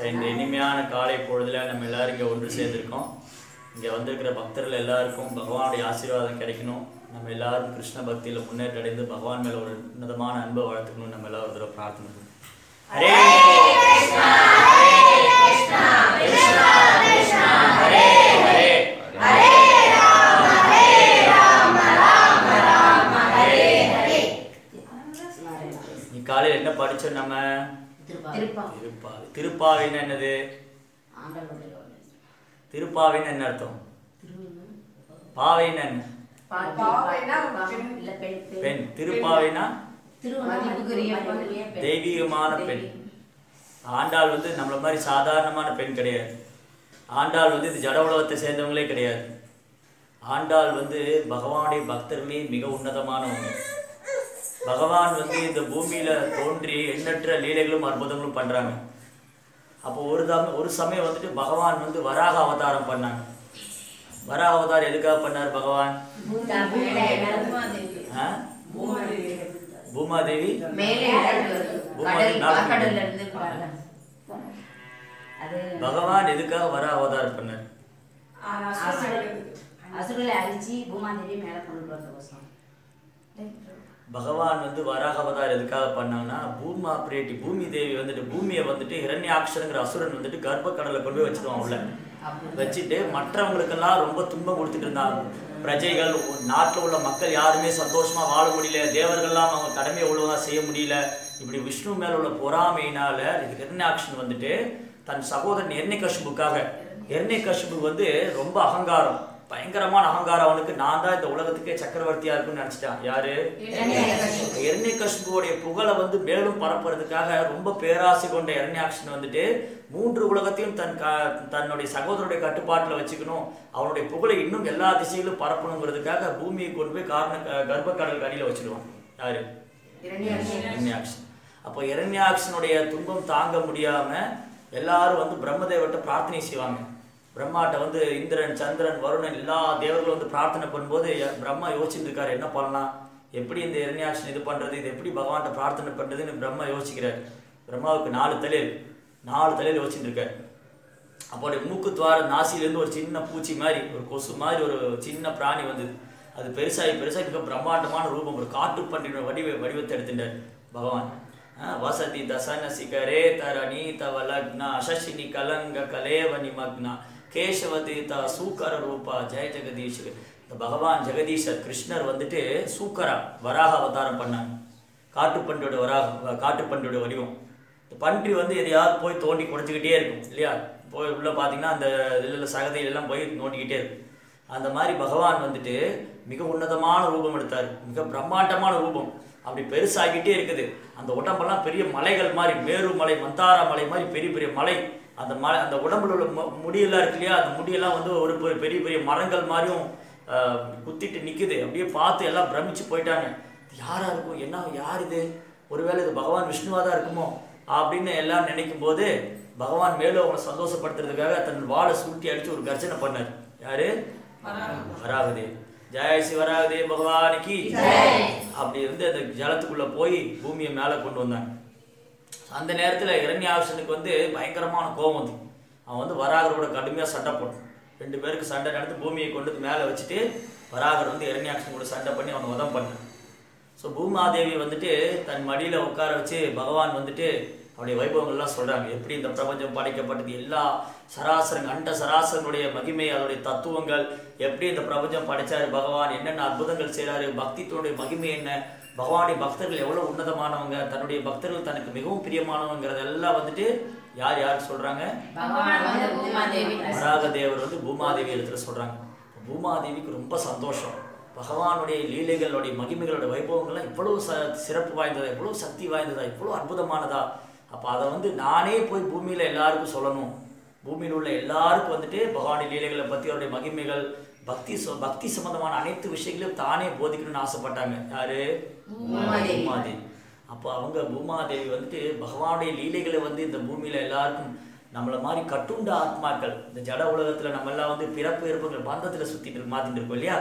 இந்த இனிமையான காலை பொழுதுல நம்ம எல்லாரும் இங்கே ஒன்று சேர்ந்திருக்கோம். இங்கே வந்திருக்கிற பக்தர்கள் எல்லாருக்கும் பகவானுடைய ஆசீர்வாதம் கிடைக்கணும். நம்ம எல்லாரும் கிருஷ்ண பக்தியில் முன்னேற்றம் அடைந்து பகவான் மேலே ஒரு உன்னதமான அன்பை வளர்த்துக்கணும். நம்ம எல்லாரும் ஒரு தடவை பிரார்த்தனை பண்ணுவோம். ஹரே கிருஷ்ணா கிருஷ்ணா கிருஷ்ணா ஹரே ஹரே ஹரே ராம ராம ராம ஹரே ஹரே. காலையில் என்ன படிச்சோம்? நம்ம திருப்பாவின்னு என்னது? திருப்பாவின்னு என்ன அர்த்தம்? பாவைன்னு என்ன? பெண். திருப்பாவைனா தெய்வீகமான பெண். ஆண்டாள் நம்மள மாதிரி சாதாரணமான பெண் கிடையாது. ஆண்டாள் இது ஜட உலகத்தை சேர்ந்தவங்களே கிடையாது. ஆண்டாள் பகவானுடைய பக்தர்களே மிக உன்னதமானவங்க. பகவான் இந்த பூமியில தோன்றி எண்ணற்ற லீலைகளும் அற்புதங்களும் பண்றாங்க. அப்போ ஒரு சமயம் பகவான் வராக அவதாரம் பண்ணாங்க. வராக அவதாரம் எதுக்காக பண்ணார் பகவான்? பூமாதேவி பகவான் எதுக்காக வராக அவதாரம் பண்ணார்? பகவான் வராக அவதாரம் எதுக்காக பண்ணாங்கன்னா, பூமி தேவி பூமியை ஹிரண்யாக்ஷனுங்கிற அசுரன் கர்ப்ப கடலை கொண்டு போய் வச்சுருவான். உள்ள வச்சுட்டு மற்றவங்களுக்கெல்லாம் ரொம்ப துன்பம் கொடுத்துட்டு இருந்தாங்க. பிரஜைகள், நாட்டில் உள்ள மக்கள் யாருமே சந்தோஷமா வாழ முடியல. தேவர்கள்லாம் அவங்க கடமையை ஒழுங்காக செய்ய முடியல. இப்படி விஷ்ணு மேல உள்ள பொறாமையினால ஹிரண்யாக்ஷன் தன் சகோதரன் ஹிரண்யகசிபுக்காக, ஹிரண்யகசிபு ரொம்ப அகங்காரம், பயங்கரமான அகங்காரம். அவனுக்கு நான் தான் இந்த உலகத்துக்கே சக்கரவர்த்தியா இருக்குன்னு நினைச்சிட்டான். யாரு? ஹிரண்யகசிபுவோடைய புகழை மேலும் பரப்புறதுக்காக ரொம்ப பேராசை கொண்ட ஹிரண்யாக்ஷன் 3 உலகத்தையும் தன்னுடைய சகோதரருடைய கட்டுப்பாட்டுல வச்சுக்கணும், அவனுடைய புகழை இன்னும் எல்லா திசையிலும் பரப்பணுங்கிறதுக்காக பூமியை கொண்டு போய் கர்ப்ப கடல் அடியில வச்சிருவான். யாரு? ஹிரண்யாக்ஷன். அப்போ ஹிரண்யாக்ஷனுடைய துன்பம் தாங்க முடியாம எல்லாரும் பிரம்மதேவர்கிட்ட பிரார்த்தனை செய்வாங்க. பிரம்மாட்ட இந்திரன், சந்திரன், வருணன் எல்லா தேவர்களும் பிரார்த்தனை பண்ணும்போது பிரம்மா யோசிச்சுட்டு இருக்காரு, என்ன பண்ணலாம், எப்படி இந்த ஹிரண்யாக்ஷன் இது பண்றது, இது எப்படி பகவான்கிட்ட பிரார்த்தனை பண்றதுன்னு பிரம்மா யோசிக்கிறார். பிரம்மாவுக்கு 4 தலையில் யோசிச்சுட்டு இருக்காரு. அப்போ மூக்கு துவார நாசிலேருந்து ஒரு சின்ன பூச்சி மாதிரி, ஒரு கொசு மாதிரி ஒரு சின்ன பிராணி அது பெருசாகி மிக பிரம்மாண்டமான ரூபம், ஒரு காட்டு பன்றியோட வடிவத்தை எடுத்துட்டார் பகவான். வசதி தசன சிகரே தரணி தவ லக்னா அசசினி கலங்க கலேவ நிமக்னா கேசவதி த சூக்கர ரூபா ஜெய ஜெகதீஷ். இந்த பகவான் ஜெகதீஷர் கிருஷ்ணர் சூக்கரா வராக அவதாரம் பண்ணாங்க. காட்டுப்பன்றியோட வடிவம். இந்த பன்றி எதையாவது போய் தோண்டி குறைச்சிக்கிட்டே இருக்கும் இல்லையா? போய் உள்ள பார்த்தீங்கன்னா அந்த இதில் சகதியிலெல்லாம் போய் நோண்டிக்கிட்டே இருக்கும். அந்த மாதிரி பகவான் மிக உன்னதமான ரூபம் எடுத்தார், மிக பிரம்மாண்டமான ரூபம். அப்படி பெருசாகிட்டே இருக்குது. அந்த உடம்பெல்லாம் பெரிய மலைகள் மாதிரி, மேரு மலை, மந்தாரா மலை மாதிரி பெரிய பெரிய மலை. அந்த உடம்புல உள்ள முடியெல்லாம் இருக்கு இல்லையா? அந்த முடியெல்லாம் ஒரு பெரிய பெரிய மரங்கள் மாதிரியும் குத்திட்டு நிற்குது. அப்படியே பார்த்து எல்லாம் பிரமிச்சு போயிட்டாங்க. யாரா இருக்கும், என்ன, யார் இது, ஒருவேளை இது பகவான் விஷ்ணுவா தான் இருக்குமோ அப்படின்னு எல்லாம் நினைக்கும் போது பகவான் மேலும் அவங்களை சந்தோஷப்படுத்துறதுக்காக தன் வாழை சுருட்டி அடிச்சு ஒரு கர்ஜனை பண்ணார். யாரு? வராகதேவ். ஜெய சிவராகதே பகவானுக்கு. அப்படி அந்த ஜலத்துக்குள்ள போய் பூமியை மேலே கொண்டு வந்தாங்க. அந்த நேரத்தில் ஹிரண்யாக்ஷனுக்கு பயங்கரமான கோபம் அவன் வராகரோட கடுமையாக சண்டை போட்டான். 2 பேருக்கு சண்டை நடந்து பூமியை கொண்டு மேலே வச்சுட்டு வராகர் ஹிரண்யாக்ஷன் கூட சண்டை பண்ணி அவனை வதம் பண்ணான். ஸோ பூமாதேவி தன் மடியில் உட்கார வச்சு பகவான் அவருடைய வைபவங்கள்லாம் சொல்கிறாங்க. எப்படி இந்த பிரபஞ்சம் படைக்கப்பட்டது, எல்லா அண்ட சராசரனுடைய மகிமை, அதனுடைய தத்துவங்கள், எப்படி இந்த பிரபஞ்சம் படைச்சாரு பகவான், என்னென்ன அற்புதங்கள் செய்கிறாரு, பக்தித்தோடைய மகிமை என்ன, பகவானுடைய பக்தர்கள் எவ்வளோ உன்னதமானவங்க, தன்னுடைய பக்தர்கள் தனக்கு மிகவும் பிரியமானவங்கிறதெல்லாம் யார் யார் சொல்கிறாங்க? வராகதேவர் பூமாதேவி இடத்துல சொல்கிறாங்க. பூமாதேவிக்கு ரொம்ப சந்தோஷம். பகவானுடைய லீலைகளுடைய மகிமைகளோட வைபவங்கள்லாம் இவ்வளோ சிறப்பு வாய்ந்ததா, இவ்வளோ சக்தி வாய்ந்ததா, இவ்வளோ அற்புதமானதா. அப்போ அதை நானே போய் பூமியில் எல்லாருக்கும் சொல்லணும். பூமியில் உள்ள எல்லாருக்கும் பகவானுடைய லீலைகளை பற்றி, அவருடைய மகிமைகள், பக்தி சம்பந்தமான அனைத்து விஷயங்களையும் தானே போதிக்கணும்னு ஆசைப்பட்டாங்க. யாரு? பூமாதேவி. அப்போ அவங்க பூமாதேவி பகவானுடைய லீலைகளை இந்த பூமியில் எல்லாருக்கும், நம்மளை மாதிரி கட்டுண்ட ஆத்மாக்கள், இந்த ஜட உலகத்தில் நம்ம எல்லாம் பிறப்பு இறப்புகள் பந்தத்தில் சுற்றிட்டு மாற்றிட்டு இருக்கோம் இல்லையா?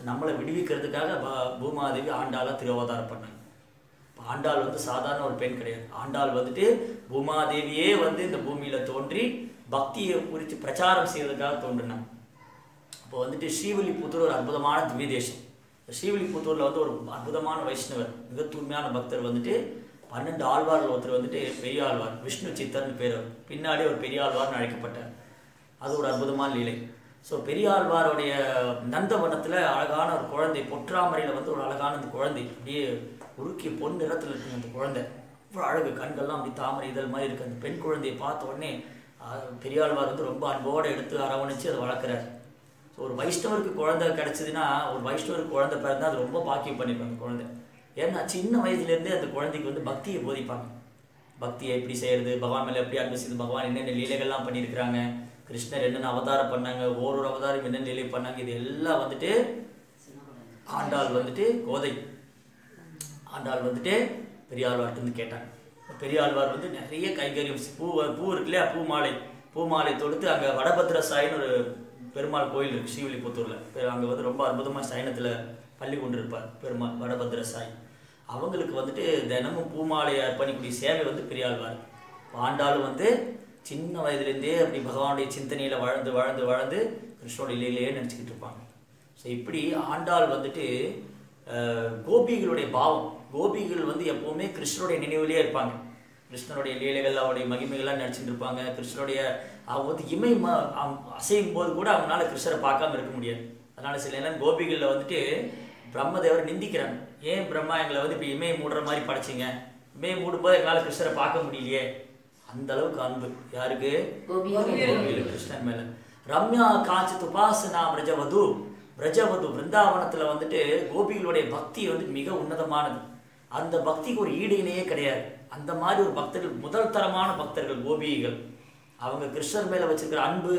நம்மளை விடுவிக்கிறதுக்காக பூமாதேவி ஆண்டாள திருவதாரம் பண்ணாங்க. ஆண்டாள் வந்து சாதாரண ஒரு பெண் கிடையாது. ஆண்டாள் வந்துட்டு பூமாதேவியே வந்து இந்த பூமியில தோன்றி பக்தியை குறித்து பிரச்சாரம் செய்வதற்காக தோன்றினாங்க. இப்போ வந்துட்டு ஸ்ரீவில்லிபுத்தூர் ஒரு அற்புதமான திவ்ய தேசம். ஸ்ரீவில்லிபுத்தூர்ல வந்து ஒரு அற்புதமான வைஷ்ணவர், மிக தூய்மையான பக்தர் வந்துட்டு 12 ஆழ்வார்கள் ஒருத்தர் வந்துட்டு பெரிய ஆழ்வார், விஷ்ணு சித்தர்னு பேர். அவர் பின்னாடி ஒரு பெரிய ஆழ்வார்னு அழைக்கப்பட்டார். அது ஒரு அற்புதமான லீலை. ஸோ பெரியாழ்வாருடைய நந்தவனத்தில் அழகான ஒரு குழந்தை, பொற்றாமரையில் வந்து ஒரு அழகான அந்த குழந்தை, அப்படியே உருக்கிய பொன் நிறத்தில் இருக்குங்க அந்த குழந்தை. அவ்வளோ அழகு, கண்கள்லாம் அப்படி தாமரை இதழ் மாதிரி இருக்குது. அந்த பெண் குழந்தையை பார்த்த உடனே பெரியாழ்வார் வந்து ரொம்ப அன்போடு எடுத்து அரவணைச்சு அதை வளர்க்குறாரு. ஸோ ஒரு வைஷ்ணவருக்கு குழந்தை கிடச்சிதுன்னா, ஒரு வைஷ்ணவருக்கு குழந்தை பிறந்தா அது ரொம்ப பாக்கியம் பண்ணியிருப்பாங்க அந்த குழந்தை. ஏன்னா சின்ன வயசுலேருந்தே அந்த குழந்தைக்கு வந்து பக்தியை போதிப்பாங்க. பக்தியை எப்படி செய்கிறது, பகவான் மேலே எப்படி அன்பு செய்து, பகவான் என்னென்ன லீலைகள்லாம் பண்ணியிருக்கிறாங்க, கிருஷ்ணர் என்னென்ன அவதாரம் பண்ணாங்க, ஒரு அவதாரம் என்னென்ன லீலை பண்ணாங்க, இது எல்லாம் வந்துட்டு ஆண்டாள் வந்துட்டு கோதை ஆண்டாள் வந்துட்டு பெரியாழ்வார்ட்டு வந்து கேட்டாங்க. பெரியாழ்வார் வந்து நிறைய கைங்கரியம், பூ இருக்கு இல்லையா, பூமாலை தொடுத்து அங்கே வடபத்ர சாயின்னு ஒரு பெருமாள் கோயில் இருக்குது ஸ்ரீவில்லிபுத்தூரில். அங்கே வந்து ரொம்ப அற்புதமாக சைனத்தில் பள்ளி கொண்டு இருப்பார் பெருமாள் வடபத்ர சாய். அவங்களுக்கு வந்துட்டு தினமும் பூமாலையை அர்ப்பணிக்கூடிய சேவை வந்து பெரியாழ்வார். ஆண்டாளும் வந்து சின்ன வயதுலேருந்தே அப்படி பகவானுடைய சிந்தனையில் வளர்ந்து வளர்ந்து வளர்ந்து கிருஷ்ணோட இல்லையிலேயே நினச்சிக்கிட்டு இருப்பாங்க. ஸோ இப்படி ஆண்டாள் வந்துட்டு கோபிகளுடைய பாவம், கோபிகள் வந்து எப்போவுமே கிருஷ்ணனுடைய நினைவுலேயே இருப்பாங்க. கிருஷ்ணனுடைய லீலைகள், அவருடைய மகிமைகள்லாம் நினச்சிட்டு இருப்பாங்க. கிருஷ்ணனுடைய அவங்க வந்து இமை அசையும் போது கூட அவங்களால கிருஷ்ணரை பார்க்காம இருக்க முடியாது. அதனால் சில நேரம் கோபிகளில் வந்துட்டு பிரம்மதேவரை நிந்திக்கிறாங்க. ஏன் பிரம்மா எங்களை வந்து இப்போ இமையை மூடுற மாதிரி படைச்சிங்க, இமையை மூடும்போது எங்களால் கிருஷ்ணரை பார்க்க முடியலையே. அந்த அளவுக்கு அன்பு யாருக்கு, கிருஷ்ணன் மேல. ரம்யா காஞ்சித் உபாசனா பிரஜவது பிருந்தாவனத்துல வந்துட்டு கோபிகளுடைய பக்தி வந்து மிக உன்னதமானது. அந்த பக்திக்கு ஒரு ஈடு இணையே கிடையாது. அந்த மாதிரி ஒரு பக்தர்கள், முதல் தரமான பக்தர்கள் கோபிகள். அவங்க கிருஷ்ணர் மேல வச்சிருக்கிற அன்பு,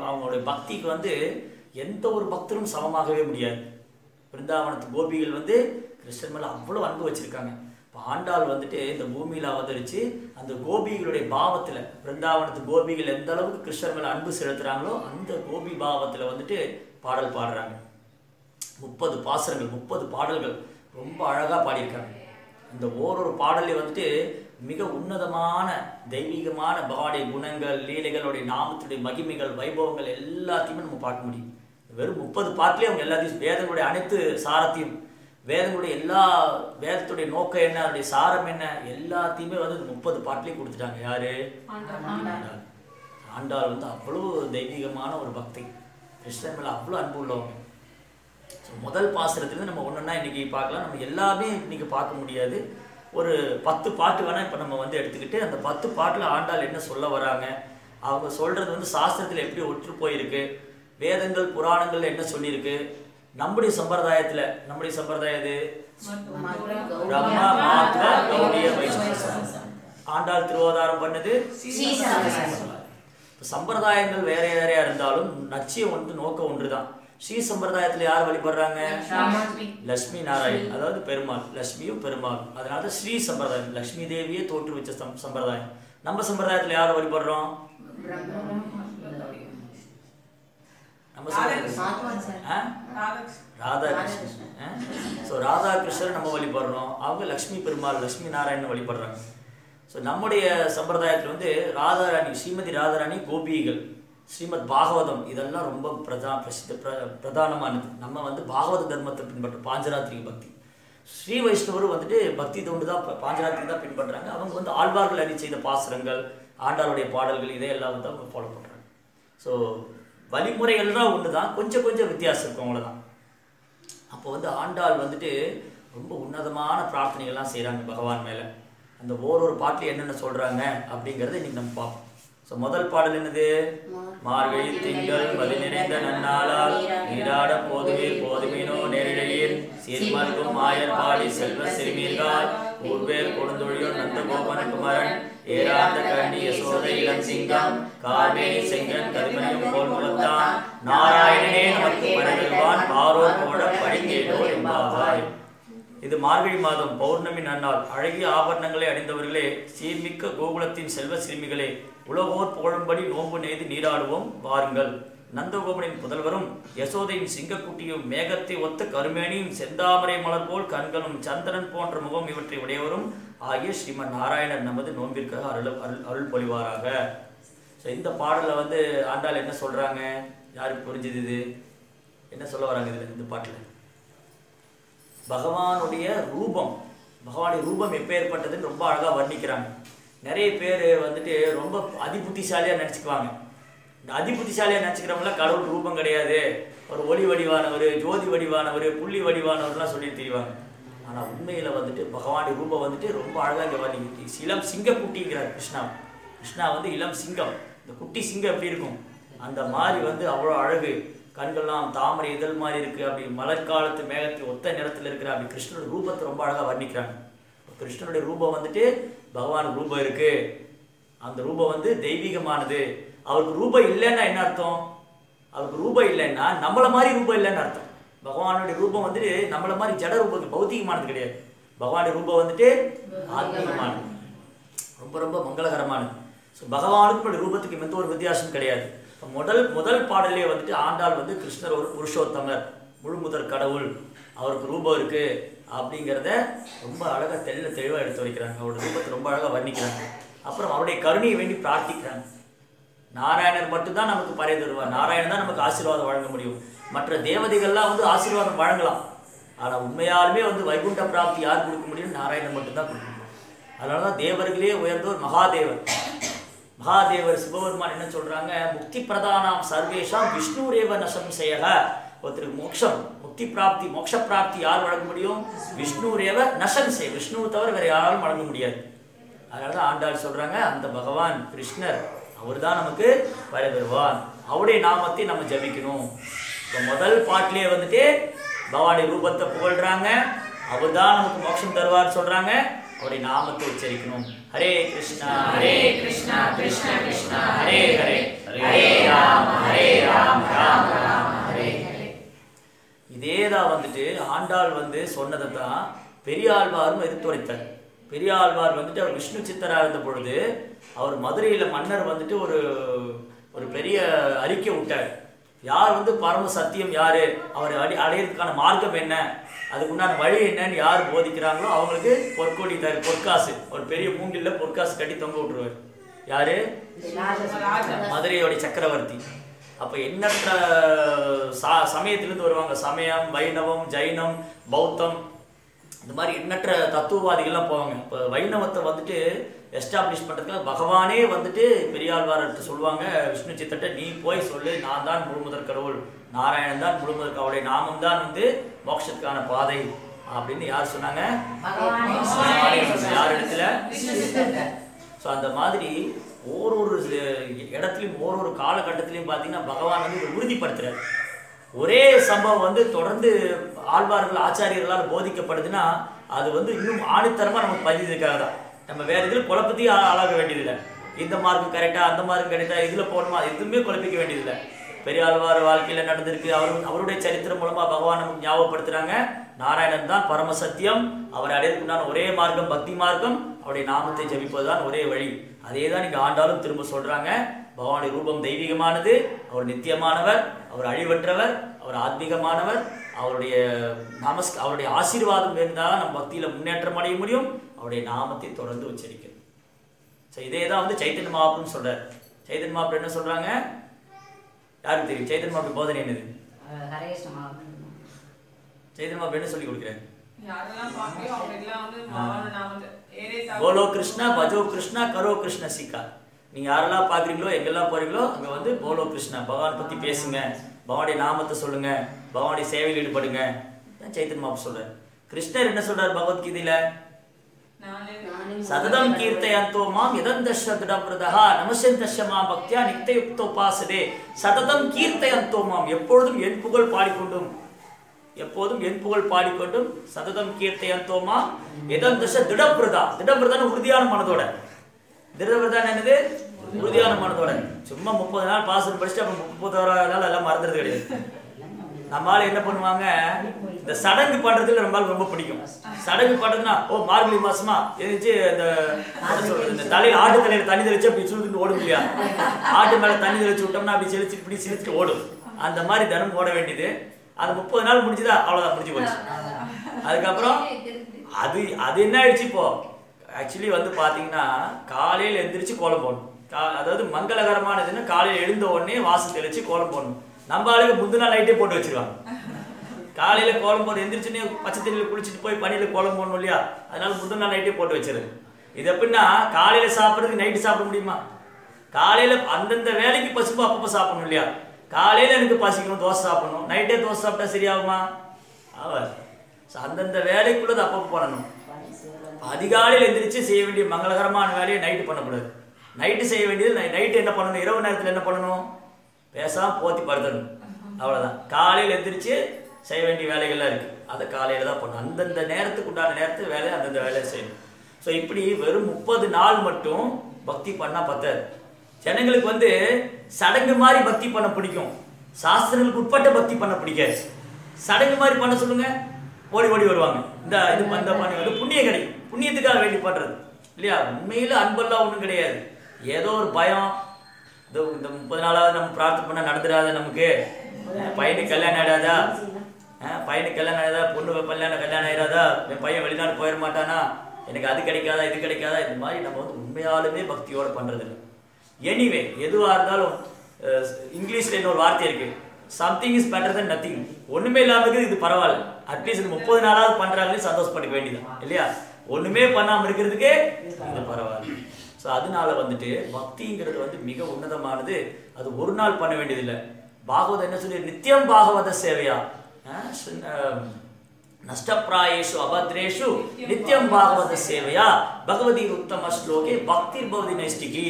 அவங்களுடைய பக்திக்கு வந்து எந்த ஒரு பக்தரும் சமமாகவே முடியாது. பிருந்தாவனத்து கோபிகள் வந்து கிருஷ்ணர் மேல அவ்வளோ அன்பு வச்சிருக்காங்க. ஆண்டாள் வந்துட்டு இந்த பூமியில் அவதரித்து அந்த கோபிகளுடைய பாவத்தில், பிருந்தாவனத்து கோபிகள் எந்த அளவுக்கு கிருஷ்ணர் மேலே அன்பு செலுத்துகிறாங்களோ அந்த கோபி பாவத்தில் வந்துட்டு பாடல் பாடுறாங்க. 30 பாசுரங்கள், 30 பாடல்கள் ரொம்ப அழகாக பாடியிருக்காங்க. இந்த ஓரொரு பாடலையும் வந்துட்டு மிக உன்னதமான தெய்வீகமான பகவானுடைய குணங்கள், லீலைகளுடைய நாமத்துடைய மகிமைகள், வைபவங்கள் எல்லாத்தையுமே நம்ம பார்க்க முடியும். வெறும் 30 பாட்டிலே அவங்க எல்லாத்தையும், வேதங்களுடைய அனைத்து சாரத்தையும், வேதங்களுடைய எல்லா வேதத்துடைய நோக்கம் என்ன, அதனுடைய சாரம் என்ன, எல்லாத்தையுமே வந்து 30 பாட்டிலையும் கொடுத்துட்டாங்க. யாரு, ஆண்டாள் வந்து அவ்வளோ தெய்வீகமான ஒரு பக்தி, கிருஷ்ணன் மேலே அவ்வளோ அன்பு உள்ளவங்க. ஸோ முதல் பாசுரத்துலேருந்து நம்ம ஒன்றுன்னா இன்றைக்கி பார்க்கலாம். நம்ம எல்லாமே இன்றைக்கி பார்க்க முடியாது. ஒரு 10 பாட்டு வேணால் இப்போ நம்ம வந்து எடுத்துக்கிட்டு அந்த 10 பாட்டில் ஆண்டாள் என்ன சொல்ல வராங்க, அவங்க சொல்கிறது வந்து சாஸ்திரத்தில் எப்படி ஒற்று போயிருக்கு, வேதங்கள் புராணங்கள் என்ன சொல்லியிருக்கு, நம்முடைய சம்பிரதாயத்தில், நம்முடைய சம்பிரதாயம் இது பிரம்மா மாத்ரா கௌடிய வைஷ்ணவ, ஆண்டாள் திருவாதாரம் பண்ணது சம்பிரதாயங்கள் வேற வேறையா இருந்தாலும் லட்சியம் வந்து நோக்கம் ஒன்றுதான். ஸ்ரீ சம்பிரதாயத்தில் யார் வழிபடுறாங்க, லட்சுமி நாராயண், அதாவது பெருமாள், லட்சுமியும் பெருமாள். அதனால ஸ்ரீ சம்பிரதாயம், லட்சுமி தேவியே தோற்று வச்ச சம்பிரதாயம். நம்ம சம்பிரதாயத்தில் யாரை வழிபடுறோம், ராதாகிருஷ்ணன். ஸோ ராதாகிருஷ்ணர் நம்ம வழிபடுறோம், அவங்க லக்ஷ்மி பெருமாள், லட்சுமி நாராயணன் வழிபடுறாங்க. ஸோ நம்முடைய சம்பிரதாயத்தில் வந்து ராதாராணி, ஸ்ரீமதி ராதாராணி, கோபிகள், ஸ்ரீமத் பாகவதம், இதெல்லாம் ரொம்ப பிரதானமானது. நம்ம வந்து பாகவத தர்மத்தை பின்பற்றோம், பாஞ்சராத்திரிக பக்தி. ஸ்ரீ வைஷ்ணவரும் வந்துட்டு பக்தி தொண்டு தான், பாஞ்சராத்திரி தான் பின்பற்றுறாங்க. அவங்க வந்து ஆழ்வார்கள் அடி செய்த பாசுரங்கள், ஆண்டாளுடைய பாடல்கள், இதையெல்லாம் வந்து அவங்க ஃபாலோ பண்ணுறாங்க. ஸோ வழிமுறைகள்லாம் ஒன்று தான், கொஞ்சம் கொஞ்சம் வித்தியாசம் இருக்கும், அவ்வளோதான். அப்போ வந்து ஆண்டாள் வந்துட்டு ரொம்ப உன்னதமான பிரார்த்தனைகள்லாம் செய்கிறாங்க பகவான் மேலே. அந்த ஓரொரு பாட்டில் என்னென்ன சொல்கிறாங்க அப்படிங்கிறத இன்றைக்கி நம்ம பார்ப்போம். ஸோ முதல் பாடல் என்னது, மார்கழி திங்கள் மதி நிறைந்த நன்னாளால் நீராட போதுவே போதுமீனோ நேரிழையில் சீர்மல்கும் ஆயர் பாடி செல்வ சிறுமீர்கள் ஊர்வேல் கொடுந்தொழியோ நந்த கோபன குமரன் ஏராந்த கண்ணி யசோதை இளம் சிங்கம் கார்மேனி செங்கன் கருமணியும் போல் முகத்தான் நாராயணனே நமக்கு பரவில்வான் பாரோர் போட படிங்கேடோ என்பாவாய். இது மார்கழி மாதம் பௌர்ணமி நன்னாள். அழகிய ஆபரணங்களை அணிந்தவர்களே, சீர்மிக்க கோகுலத்தின் செல்வ சிறுமிகளே, உலகோர் புகழும்படி நோன்பு நெய்து நீராடுவோம் வாருங்கள். நந்தகோபனின் புதல்வரும் யசோதையின் சிங்கக்குட்டியும் மேகத்தை ஒத்த கருமேனியும் செந்தாமரை மலர் போல் கண்களும் சந்திரன் போன்ற முகம் இவற்றை உடையவரும் ஆகிய ஸ்ரீமன் நாராயணர் நமது நோன்பிற்காக அருள் பொழிவாராக. ஸோ இந்த பாடலில் வந்து ஆண்டாள் என்ன சொல்கிறாங்க, யாருக்கு புரிஞ்சுது இது, என்ன சொல்ல வராங்க இதில் இந்த பாட்டில்? பகவானுடைய ரூபம், பகவானுடைய ரூபம் எப்பேற்பட்டதுன்னு ரொம்ப அழகாக வர்ணிக்கிறாங்க. நிறைய பேர் வந்துட்டு ரொம்ப அதிபுத்திசாலியாக நினச்சிக்குவாங்க. இந்த அதிபுத்திசாலியாக நினச்சிக்கிறவங்களாம் கடவுள் ரூபம் கிடையாது, ஒரு ஒளி வடிவானவர், ஜோதி வடிவானவர், புள்ளி வடிவானவர்லாம் சொல்லி தெரிவாங்க. ஆனால் உண்மையில் வந்துட்டு பகவானுடைய ரூபம் வந்துட்டு ரொம்ப அழகாக இங்கே வர்ணிக்கு. இளம் சிங்கக்குட்டிங்கிறார் கிருஷ்ணா. கிருஷ்ணா வந்து இளம் சிங்கம். இந்த குட்டி சிங்கம் எப்படி இருக்கும் அந்த மாதிரி வந்து அவ்வளோ அழகு, கண்கள்லாம் தாமரை இதழ் மாதிரி இருக்குது, அப்படி மலர்காலத்து மேகத்தில் ஒத்த நிறத்தில் இருக்கிற அப்படி கிருஷ்ணனுடைய ரூபத்தை ரொம்ப அழகாக வர்ணிக்கிறாங்க. கிருஷ்ணனுடைய ரூபம் வந்துட்டு பகவான் ரூபம் இருக்குது, அந்த ரூபம் வந்து தெய்வீகமானது. அவருக்கு ரூபம் இல்லைன்னா என்ன அர்த்தம்? அவருக்கு ரூபம் இல்லைன்னா நம்மளை மாதிரி ரூபம் இல்லைன்னு அர்த்தம். பகவானுடைய ரூபம் வந்துட்டு நம்மளை மாதிரி ஜட ரூபம் பௌத்திகமானது கிடையாது. பகவானுடைய ரூபம் வந்துட்டு ஆத்மீகமானது, ரொம்ப ரொம்ப மங்களகரமானது. ஸோ பகவானுக்கு ரூபத்துக்கு எந்த ஒரு வித்தியாசம் கிடையாது. முதல் பாடலே வந்துட்டு ஆண்டாள் வந்து கிருஷ்ணர் ஒரு புருஷோத்தமர், முழு முதற் கடவுள், அவருக்கு ரூபம் இருக்கு அப்படிங்கிறத ரொம்ப அழகாக தெளிவாக எடுத்து வைக்கிறாங்க. அவருடைய ரூபத்தை ரொம்ப அழகாக வர்ணிக்கிறாங்க. அப்புறம் அவருடைய கருணையை வேண்டி பிரார்த்திக்கிறாங்க. நாராயணர் மட்டும்தான் நமக்கு பறை தருவார், நாராயணன் தான் நமக்கு ஆசீர்வாதம் வழங்க முடியும். மற்ற தேவதைகள்லாம் வந்து ஆசீர்வாதம் வழங்கலாம், ஆனால் உண்மையாலுமே வந்து வைகுண்ட பிராப்தி யார் கொடுக்க முடியும்? நாராயணன் மட்டும்தான் கொடுக்க முடியும். அதனால தான் தேவர்களே உயர்ந்தோர் மகாதேவர். மகாதேவர் சிவபெருமான் என்ன சொல்றாங்க? முக்தி பிரதானாம் சர்வேஷாம் விஷ்ணுரேவ நசம்சயக. ஒருத்தருக்கு மோட்சம், முக்தி பிராப்தி, மோட்ச பிராப்தி யார் வழங்க முடியும்? விஷ்ணுரேவ நசம்சய, விஷ்ணுவை தவிர வேற யாராலும் வழங்க முடியாது. அதனால தான் ஆண்டாள் சொல்றாங்க, அந்த பகவான் கிருஷ்ணர் அவர் தான் நமக்கு வர வருவான், அவருடைய நாமத்தை நம்ம ஜபிக்கணும். இப்போ முதல் பாட்டிலே வந்துட்டு பகவானுடைய ரூபத்தை புகழ்றாங்க, அவர் தான் நமக்கு மோட்சம் தருவார் சொல்றாங்க, அவருடைய நாமத்தை உச்சரிக்கணும். ஹரே கிருஷ்ணா ஹரே கிருஷ்ணா கிருஷ்ண கிருஷ்ணா ஹரே ஹரே, ஹரே ராம ராம ராம ஹரே ஹரே. இதேதான் வந்துட்டு ஆண்டாள் வந்து சொன்னதை தான் பெரியாழ்வாரும் எடுத்துரைத்தார். பெரியாழ்வார் வந்துட்டு அவர் விஷ்ணு சித்தராக இருந்த பொழுது அவர் மதுரையில் மன்னர் வந்துட்டு ஒரு பெரிய அறிக்கை விட்டார். யார் வந்து பரம சத்தியம் யாரு, அவர் அடையிறதுக்கான மார்க்கம் என்ன, அதுக்குண்டான வழி என்னன்னு யார் போதிக்கிறாங்களோ அவங்களுக்கு பொற்கொடி பொற்காசு, ஒரு பெரிய மூங்கில்ல பொற்காசு கட்டி தொங்க விட்டுருவார். யாரு? மதுரையோடைய சக்கரவர்த்தி. அப்ப எண்ணற்ற சமயத்திலிருந்து வருவாங்க. சமயம், வைணவம், ஜைனம், பௌத்தம், இந்த மாதிரி எண்ணற்ற தத்துவவாதிகள்லாம் போவாங்க. இப்போ வைணவத்தை வந்துட்டு எஸ்டாப்ளிஷ் பண்ணுறதுக்காக பகவானே வந்துட்டு பெரியாழ்வார்கிட்ட சொல்லுவாங்க, விஷ்ணு சித்தட்ட நீ போய் சொல்லு, நான் தான் முழுமுதற் கடவுள், நாராயணன் தான் முழுமுதற், அவருடைய நாமம் தான் வந்து மோட்சத்துக்கான பாதை அப்படின்னு யார் சொன்னாங்க? யார் இடத்துல? ஸோ அந்த மாதிரி ஒரு இடத்துலையும் ஒரு காலகட்டத்திலையும் பார்த்தீங்கன்னா பகவான் வந்து இதை உறுதிப்படுத்துறாரு. ஒரே சம்பவம் வந்து தொடர்ந்து ஆழ்வார்கள் ஆச்சாரியர்களால் போதிக்கப்படுதுன்னா அது வந்து இன்னும் ஆணித்தரமாக நமக்கு பதிவுக்காக தான். நம்ம வேற இதில் குழப்பத்தையும் ஆளாக வேண்டியதில்லை. இந்த மார்க்கும் கரெக்டாக, அந்த மார்க்கும் கரெக்டாக, இதில் போகணுமா, எதுவுமே குழப்பிக்க வேண்டியதில்லை. பெரியாழ்வார் வாழ்க்கையில் நடந்திருக்கு, அவருடைய சரித்திரம் மூலமாக பகவான் நமக்கு ஞாபகப்படுத்துகிறாங்க, நாராயணன் தான் பரம சத்தியம், அவர் அடையறதுக்குண்டான ஒரே மார்க்கம் பக்தி மார்க்கம், அவருடைய நாமத்தை ஜபிப்பதுதான் ஒரே வழி. அதே தான் நீங்கள் ஆண்டாலும் திரும்ப சொல்கிறாங்க. பகவானுடைய ரூபம் தெய்வீகமானது, அவர் நித்தியமானவர், அவர் அழிவற்றவர், அவர் ஆத்மீகமானவர், அவருடைய ஆசீர்வாதம் இருந்தால் நம்ம பக்தியில் முன்னேற்றம் அடைய முடியும். அவருடைய நாமத்தை தொடர்ந்து உச்சரிக்கணும். ஸோ இதே தான் வந்து சைத்தன்ய மகாபிரபுன்னு சொல்கிறார். சைத்தன்ய மகாபிரபு என்ன சொல்கிறாங்க? யாருக்கு தெரியும் சைத்தன்ய மகாபிரபு போதனை என்னது? சைத்தன்ய மகாபிரபு என்ன சொல்லி கொடுக்குறாரு? போலோ கிருஷ்ணா, பஜோ கிருஷ்ணா, கரோ கிருஷ்ண சிக்கா. நீங்கள் யாரெல்லாம் பார்க்குறீங்களோ, எங்கெல்லாம் போகிறீங்களோ அங்கே வந்து போலோ கிருஷ்ணா, பகவான் பற்றி பேசுங்க, பகவானுடைய நாமத்தை சொல்லுங்க, பகவானுடைய சேவையில் ஈடுபடுங்க. சைத்தன்ய மகாபிரபு சொல்கிறார். கிருஷ்ணர் என்ன சொல்கிறார் பகவத்கீதையில்? சததம் கீர்த்தயந்தோ மாம் யதந்தஸ்ய திடவ்ரதஹ நமஸ்யந்தஸ்ய மாம் பக்தியா நித்யயுக்தோபாசதே. சததம் கீர்த்தயந்தோ மாம், எப்பொழுதும் என் புகழ் பாடிக்கொண்டும், எப்போதும் என் புகழ் பாடிக்கொண்டும், சததம் கீர்த்தயந்தோ மாம் யதந்தஸ்ய திடவ்ரதா. திடவ்ரதான உறுதியான மனதோட. திடவ்ரதான என்னது? உறுதியான மனதோட. சும்மா 30 நாள் பாசனம் படிச்சுட்டு அப்புறம் 31 நாள் எல்லாம் மறந்துறது கிடையாது. நம்மளால என்ன பண்ணுவாங்க, இந்த சடங்கு பண்றதுல ரொம்ப பிடிக்கும். சடங்கு பண்றதுன்னா மார்கழி மாசமா எழுந்துச்சு இந்த தலையில ஆட்டு தலையில தண்ணி தெளிச்சு அப்படி சுழுத்துட்டு ஓடும் இல்லையா? ஆட்டு மேல தண்ணி தெளிச்சு விட்டோம்னா அப்படி செழிச்சு இப்படி சிரிச்சுட்டு ஓடும். அந்த மாதிரி தினம் ஓட வேண்டியது. அது 30 நாள் முடிஞ்சுதா, அவ்வளவுதான், முடிஞ்சு போச்சு. அதுக்கப்புறம் அது என்ன ஆயிடுச்சு, இப்போ ஆக்சுவலி வந்து பார்த்தீங்கன்னா காலையில் எழுந்திரிச்சு கோலம் போடணும். அதாவது மங்களகரமானதுன்னு காலையில் எழுந்த உடனே வாசல் தெளிச்சு கோலம் போடணும். நம்ம ஆளுக்கு முந்தின நாள் நைட்டே போட்டு வச்சிருவாங்க. காலையில் கோலம் போட்டு எந்திரிச்சுன்னே பச்சை தண்ணியில் குளிச்சுட்டு போய் பனியில் கோலம் போடணும் இல்லையா, அதனால முந்தின நாள் நைட்டே போட்டு வச்சிருது. இது எப்படின்னா காலையில் சாப்பிட்றதுக்கு நைட்டு சாப்பிட முடியுமா? காலையில் அந்தந்த வேலைக்கு பசுப்பு அப்பப்போ சாப்பிடணும் இல்லையா. காலையில் எனக்கு பசிக்கணும், தோசை சாப்பிடணும், நைட்டே தோசை சாப்பிட்டா சரியாகுமா? ஆவாது. அந்தந்த வேலைக்குள்ளது அப்பப்போ பண்ணணும். அதிகாலையில் எந்திரிச்சு செய்ய வேண்டிய மங்களகரமான வேலையை நைட்டு பண்ணக்கூடாது. நைட்டு செய்ய வேண்டியது நைட்டு என்ன பண்ணணும், இரவு நேரத்தில் என்ன பண்ணணும், பேசாமல் போத்தி படுத்தணும், அவ்வளோதான். காலையில் எந்திரிச்சு செய்ய வேண்டிய வேலைகள்லாம் இருக்குது, அதை காலையில் தான் பண்ணணும். அந்தந்த நேரத்துக்கு உண்டான நேரத்துக்கு வேலையை அந்தந்த வேலையை செய்யணும். ஸோ இப்படி வெறும் 30 நாள் மட்டும் பக்தி பண்ணால் பத்தாது. ஜனங்களுக்கு வந்து சடங்கு மாதிரி பக்தி பண்ண பிடிக்கும், சாஸ்திரங்களுக்கு உட்பட்ட பக்தி பண்ண பிடிக்காது. சடங்கு மாதிரி பண்ண சொல்லுங்க, ஓடி ஓடி வருவாங்க. இந்த இது பண்ண பண்ணி வந்து புண்ணியம் கிடைக்கும், புண்ணியத்துக்காக வேண்டி பண்ணுறது இல்லையா. உண்மையில் அன்பெல்லாம் ஒன்றும் கிடையாது. ஏதோ ஒரு பயம், இந்த 30 நாளாவது நம்ம பிரார்த்தனை பண்ண நடந்துடாத, நமக்கு பையனுக்கு கல்யாணம் ஆகிடாதா, பையனுக்கு கல்யாணம் ஆகிடாதா, பொண்ணு கல்யாணம் ஆகிடாதா, என் பையன் வெளிநாடு போயிட மாட்டானா, எனக்கு அது கிடைக்காதா இது கிடைக்காதா, இந்த மாதிரி நம்ம வந்து உண்மையாலுமே பக்தியோடு பண்ணுறது இல்லை. எனிவே எதுவாக இருந்தாலும் இங்கிலீஷில் இன்னொரு வார்த்தை இருக்குது, something is better then nothing. ஒன்றுமே இல்லாமல் இருக்குது, இது பரவாயில்ல. அட்லீஸ்ட் 30 நாளாவது பண்ணுறாங்களே சந்தோஷப்பட்டுக்க வேண்டியதான் இல்லையா. ஒன்றுமே பண்ணாமல் இருக்கிறதுக்கே இது பரவாயில்ல. ஸோ அதனால வந்துட்டு பக்திங்கிறது வந்து மிக உன்னதமானது. அது ஒரு நாள் பண்ண வேண்டியதில்லை. பாகவதம் என்ன சொல்லி, நித்தியம் பாகவத சேவையா, நஷ்டப்பிராயேஷு அபத்ரேஷு நித்தியம் பாகவத சேவையா பகவதி உத்தம ஸ்லோகே பக்தி பவதி நைஷ்டிகி.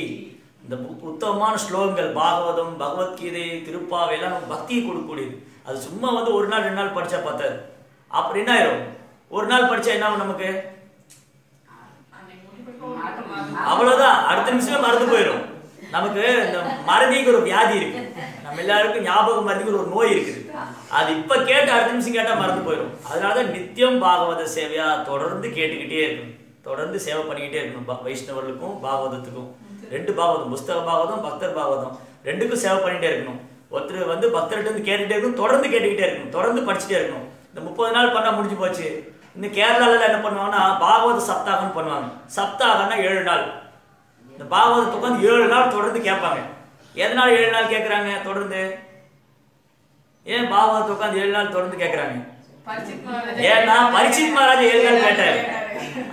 இந்த உத்தமமான ஸ்லோகங்கள் பாகவதம், பகவத்கீதை, திருப்பாவை எல்லாம் பக்தியை கொடுக்கக்கூடியது. அது சும்மா வந்து ஒரு நாள் 2 நாள் படித்தா பார்த்தாது. அப்புறம் என்ன ஆயிரும், ஒரு நாள் படித்தா என்ன ஆகும், நமக்கு அவ்வளோதான், அடுத்த நிமிஷமே மறந்து போயிடும். நமக்கு இந்த மறதிக்கு ஒரு வியாதி இருக்கு, நம்ம எல்லாருக்கும் ஞாபகம் மறதிக்கு ஒரு நோய் இருக்குது. அது இப்போ கேட்டு அடுத்த நிமிஷம் கேட்டால் மறந்து போயிடும். அதனால தான் நித்தியம் பாகவத சேவையா தொடர்ந்து கேட்டுக்கிட்டே இருக்கணும், தொடர்ந்து சேவை பண்ணிக்கிட்டே இருக்கணும். வைஷ்ணவர்களுக்கும் பாகவதத்துக்கும் 2 பாகவதம், புஸ்தக பாகவதம், பக்தர் பாகவதம், 2க்கும் சேவை பண்ணிகிட்டே இருக்கணும். ஒருத்தர் வந்து பக்தர்கிட்ட இருந்து கேட்டுகிட்டே இருக்கணும், தொடர்ந்து கேட்டுக்கிட்டே இருக்கணும், தொடர்ந்து படிச்சுட்டே இருக்கணும். இந்த 30 நாள் பண்ணால் முடிஞ்சு போச்சு. இந்த கேரளாவில் என்ன பண்ணுவாங்கன்னா பாகவத சப்தாகம்னு பண்ணுவாங்க. சப்தாகம்னா 7 நாள். இந்த பாகவதத்தை உட்காந்து 7 நாள் தொடர்ந்து கேட்பாங்க. எதனால 7 நாள் கேட்குறாங்க தொடர்ந்து? ஏன் பாகவதத்தை உட்காந்து 7 நாள் தொடர்ந்து கேட்குறாங்க? ஏன்னா பரீட்சித் மகாராஜா 7 நாள் கேட்டார்.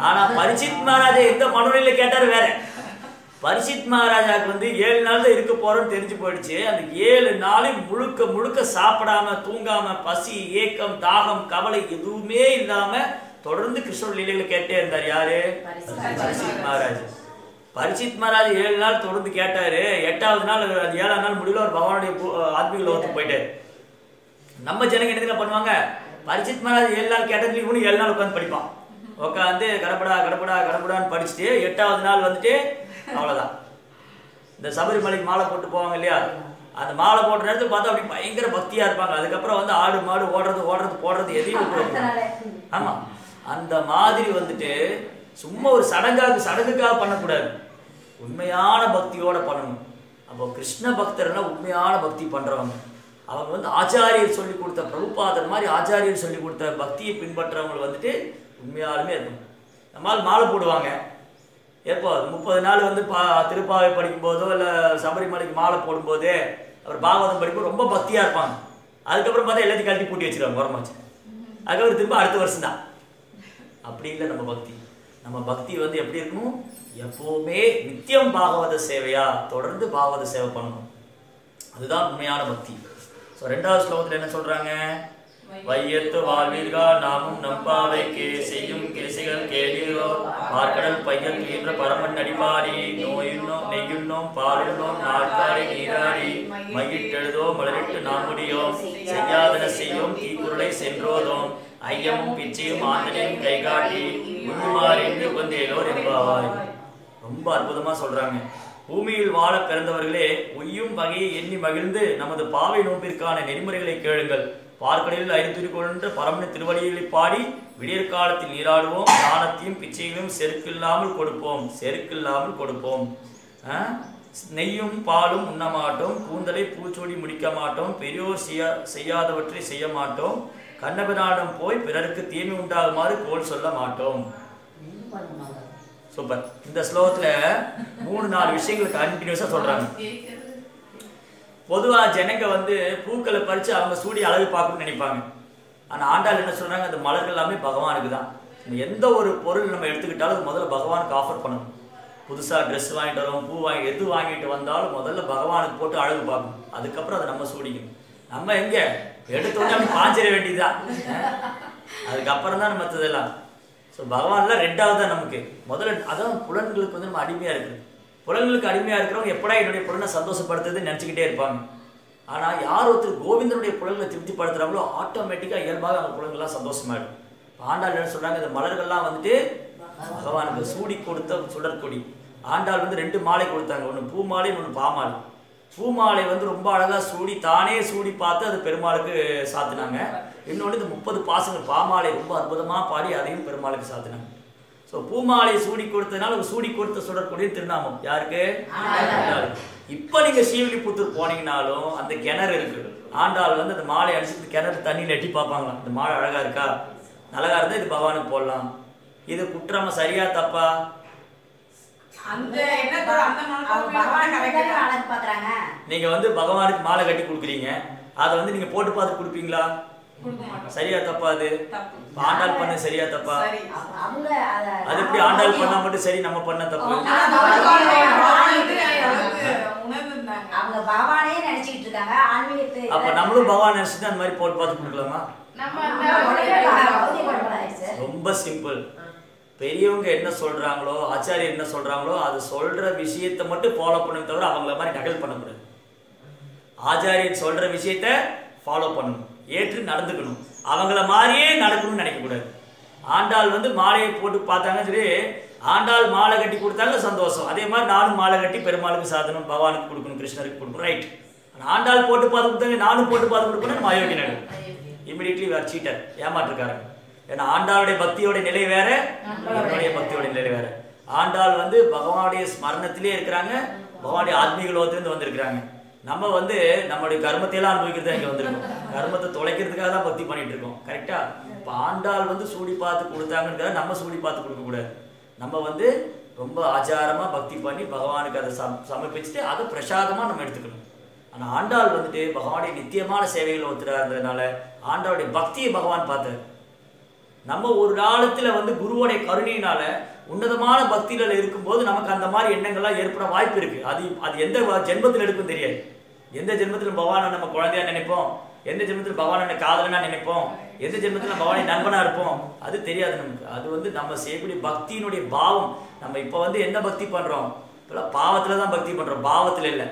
ஆனால் பரீட்சித் மகாராஜா எந்த மனநிலையில் கேட்டார் வேற. பரீட்சித் மகாராஜாவுக்கு வந்து 7 நாள் தான் இருக்க போறோம்னு தெரிஞ்சு போயிடுச்சு. அந்த 7 நாளும் முழுக்க முழுக்க சாப்பிடாம தூங்காம பசி ஏக்கம் தாகம் கவலை எதுவுமே இல்லாம தொடர்ந்து கிருஷ்ணர் லீலைகளை கேட்டே இருந்தார். யாரு? பரீட்சித் மகாராஜ். பரீட்சித் மகாராஜ் 7 நாள் தொடர்ந்து கேட்டாரு. 8வது நாள் 7ஆம் நாள் முடியல ஒரு பகவானுடைய ஆத்மீக லோகத்துக்கு போயிட்டாரு. நம்ம ஜனங்க என்ன பண்ணுவாங்க, பரீட்சித் மகாராஜ் 7 நாள் கேட்டதுல இவனு 7 நாள் உட்காந்து படிப்பான். உட்காந்து கடப்படா கடப்படா கடப்படான்னு படிச்சுட்டு 8வது நாள் வந்துட்டு அவ்வளோதான். இந்த சபரிமலைக்கு மாலை போட்டு போவாங்க இல்லையா, அந்த மாலை போட்ட நேரத்தில் பார்த்தா அப்படி பயங்கர பக்தியாக இருப்பாங்க. அதுக்கப்புறம் வந்து ஆடு மாடு ஓடுறது போடுறது எதையும் ஆமாம், அந்த மாதிரி வந்துட்டு சும்மா ஒரு சடங்குக்காக பண்ணக்கூடாது, உண்மையான பக்தியோடு பண்ணணும். அப்போ கிருஷ்ண பக்தர்னா உண்மையான பக்தி பண்ணுறவங்க. அவங்க வந்து ஆச்சாரியர் சொல்லி கொடுத்த, பிரபுபாதர் மாதிரி ஆச்சாரியர் சொல்லி கொடுத்த பக்தியை பின்பற்றவங்க வந்துட்டு உண்மையாலுமே இருக்கும். நம்மால் மாலை போடுவாங்க எப்போ 30 நாள் வந்து திருப்பாவை படிக்கும்போதோ இல்லை சபரிமலைக்கு மாலை போடும்போதே அவர் பாகவதம் படிக்கும்போது ரொம்ப பக்தியாக இருப்பாங்க. அதுக்கப்புறம் பார்த்தா எல்லாத்தையும் கழட்டி பூட்டி வச்சுருவாங்க உரமாச்சு. அதுக்கப்புறம் திரும்ப அடுத்த வருஷம் தான். அப்படி இல்லை நம்ம பக்தி. நம்ம பக்தி வந்து எப்படி இருக்கணும், எப்போவுமே நித்தியம் பாகவத சேவையா தொடர்ந்து பாகவத சேவை பண்ணணும். அதுதான் உண்மையான பக்தி. ஸோ 2வது ஸ்லோகத்தில் என்ன சொல்கிறாங்க, வையத்து வாழ்வீர்கள் நாமும் நம்பாவைக்கு செய்யும் கிரிசைகள் கேளீரோ பார்க்கடல் பையன் என்ற பரமன் அடிப்பாடி நோயுண்ணோம் நெய்யுண்ணோம் பாலுண்ணோம் நாட்காரை நீராடி மையிட்டெழுதோ மலரிட்டு நாம் முடியோம் செய்யாதன செய்யும் தீக்குறளை சென்றோதோம் ஐயமும் பிச்சையும் ஆண்டனையும் கைகாட்டி உண்மாறு என்று உகந்தேலோர் என்பாவாய். ரொம்ப அற்புதமாக சொல்கிறாங்க. பூமியில் வாழ பிறந்தவர்களே, உய்யும் வகையை எண்ணி மகிழ்ந்து நமது பாவை நோம்பிற்கான நெறிமுறைகளை கேளுங்கள். பார்க்கடலில் ஐந்துரி கொண்ட பரமன திருவடிகளை பாடி விடியற்காலத்தில் நீராடுவோம். தானத்தையும் பிச்சைகளையும் செருக்கில்லாமல் கொடுப்போம். நெய்யும் பாலும் உண்ண மாட்டோம். கூந்தலை பூச்சோடி முடிக்க மாட்டோம். பெரியோர் செய்யாதவற்றை செய்ய மாட்டோம். கண்ணபிராடம் போய் பிறருக்கு தீமை உண்டாகுமாறு கோல் சொல்ல மாட்டோம். சூப்பர். இந்த ஸ்லோகத்துல 3-4 விஷயங்கள் கண்டினியூஸா சொல்றாங்க. பொதுவா ஜனங்க வந்து பூக்களை பறிச்சு அவங்க சூடி அழகு பார்க்கணும்னு நினைப்பாங்க. ஆனா ஆண்டாள் என்ன சொல்றாங்க, அந்த மலர்கள் எல்லாமே பகவானுக்கு தான். எந்த ஒரு பொருள் நம்ம எடுத்துக்கிட்டாலும் அது முதல்ல பகவானுக்கு ஆஃபர் பண்ணணும். புதுசா ட்ரெஸ் வாங்கிட்டு வரோம், பூ வாங்கி எது வாங்கிட்டு வந்தாலும் முதல்ல பகவானுக்கு போட்டு அழகு பார்க்கணும். அதுக்கப்புறம் அதை நம்ம சூடிக்கணும். நம்ம எங்க எடுத்தோடனே அப்படி பாஞ்சிட வேண்டியதுதான். அதுக்கப்புறம் தான் நம்ம மற்றதெல்லாம். ஸோ பகவான்லாம் ரெண்டாவது தான் நமக்கு. முதல்ல அதான் புலன்களுக்கு வந்து நம்ம அடிமையா இருக்குது. புலன்களுக்கு அடிமையா இருக்கிறவங்க எப்படா என்னுடைய புலனை சந்தோஷப்படுத்துறதுன்னு நினச்சிக்கிட்டே இருப்பாங்க. ஆனால் யார் ஒருத்தர் கோவிந்தனுடைய புலன்களை திருப்திப்படுத்துறாங்களோ ஆட்டோமேட்டிக்காக இயல்பாக அவங்க புலன்கள்லாம் சந்தோஷமாயிடும். ஆண்டாள் என்ன சொல்றாங்க, இந்த மலர்கள்லாம் வந்துட்டு பகவானுக்கு சூடி கொடுத்த சுடற்கொடி. ஆண்டாள் வந்து 2 மாலை கொடுத்தாங்க, ஒன்று பூ மாலை, ஒன்று பாமாலை. பூ மாலை வந்து ரொம்ப அழகா சூடி தானே சூடி பார்த்து அது பெருமாளுக்கு சாத்தினாங்க. இன்னொன்று இந்த 30 பாசங்கள் பாமாலை ரொம்ப அற்புதமாக பாடி அதையும் பெருமாளுக்கு சாத்தினாங்க. ஸோ பூமாலை சூடி கொடுத்ததுனால ஒரு சூடி கொடுத்த சுடற்கொடிய திருநாமம் யாருக்கு? இப்போ நீங்கள் ஸ்ரீவில்லிபுத்தூர் போனீங்கன்னாலும் அந்த கிணறு இருக்கு. ஆண்டாள் வந்து அந்த மாலை அடிச்சுட்டு கிணறு தண்ணியில் எட்டி பார்ப்பாங்களாம். இந்த மாலை அழகா இருக்கா, நல்லதா இருந்தா இது பகவானுக்கு போடலாம். இது குற்றமா சரியா தப்பா? நீங்க வந்து பகவானுக்கு மாலை கட்டி கொடுக்குறீங்க, அதை வந்து நீங்க போட்டு பார்த்து கொடுப்பீங்களா? சரியா தப்பா? அது ஆண்டாள் பண்ண சரியா தப்பா? அது எப்படி ஆண்டாள் பண்ணா மட்டும் சரி, நம்ம பண்ண தப்பு? அப்ப நம்மளும் பகவான் நினைச்சுட்டு அந்த மாதிரி போட்டு பார்த்து கொடுக்கலாமா? ரொம்ப சிம்பிள். பெரியவங்க என்ன சொல்றாங்களோ, ஆச்சாரியர் என்ன சொல்றாங்களோ அது சொல்ற விஷயத்தை மட்டும் ஃபாலோ பண்ண தவிர அவங்கள மாதிரி நகல் பண்ணக்கூடாது. ஆச்சாரியர் சொல்ற விஷயத்த ஃபாலோ பண்ணணும், ஏற்று நடந்துக்கணும். அவங்கள மாதிரியே நடக்கணும்னு நினைக்கக்கூடாது. ஆண்டாள் வந்து மாலையை போட்டு பார்த்தாங்க, சரி ஆண்டாள் மாலை கட்டி கொடுத்தாங்க சந்தோஷம். அதே மாதிரி நானும் மாலை கட்டி பெருமாளுக்கு சாதனம், பகவானுக்கு கொடுக்கணும், கிருஷ்ணருக்கு கொடுக்கணும், ரைட். ஆண்டாள் போட்டு பார்த்து கொடுத்தாங்க, நானும் போட்டு பார்த்து கொடுக்கணும், மாயோகி நடு இமிடியட்லி வேர் சீட்டர், ஏமாற்றுக்காரங்க. ஏன்னா ஆண்டாளுடைய பக்தியோட நிலை வேற, என்னுடைய பக்தியோட நிலை வேற. ஆண்டாள் வந்து பகவானுடைய ஸ்மரணத்திலே இருக்கிறாங்க, பகவானுடைய ஆத்மீக லோகத்திலிருந்து வந்திருக்கிறாங்க. நம்ம வந்து நம்மளுடைய கர்மத்தையெல்லாம் அனுபவிக்கிறது இங்கே வந்திருக்கோம். கர்மத்தை தொலைக்கிறதுக்காக தான் பக்தி பண்ணிட்டு இருக்கோம். கரெக்டா? இப்போ ஆண்டாள் வந்து சூடி பார்த்து கொடுத்தாங்கன்றத நம்ம சூடி பார்த்து கொடுக்கக்கூடாது. நம்ம வந்து ரொம்ப ஆச்சாரமா பக்தி பண்ணி பகவானுக்கு அதை சமர்ப்பிச்சுட்டு அதை பிரசாதமா நம்ம எடுத்துக்கணும். ஆனால் ஆண்டாள் வந்துட்டு பகவானுடைய நித்தியமான சேவைகள் ஒருத்தரா இருந்ததுனால ஆண்டாளுடைய பக்தியை பகவான் பார்த்தார். நம்ம ஒரு காலத்துல வந்து குருவோடைய கருணையினால உன்னதமான பக்திகள் இருக்கும்போது நமக்கு அந்த மாதிரி எண்ணங்கள்லாம் ஏற்பட வாய்ப்பு இருக்கு. அது எந்த ஜென்மத்தில் எடுக்கும் தெரியாது. எந்த ஜென்மத்தில் பகவானை நம்ம குழந்தையா நினைப்போம், எந்த ஜென்மத்தில் பகவானை காதலனா நினைப்போம், எந்த ஜென்மத்தில் பகவானை நண்பனா இருப்போம், அது தெரியாது நமக்கு. அது வந்து நம்ம செய்யக்கூடிய பக்தியினுடைய பாவம். நம்ம இப்போ வந்து என்ன பக்தி பண்றோம்? இப்பெல்லாம் பாவத்துல தான் பக்தி பண்றோம், பாவத்துல இல்லை.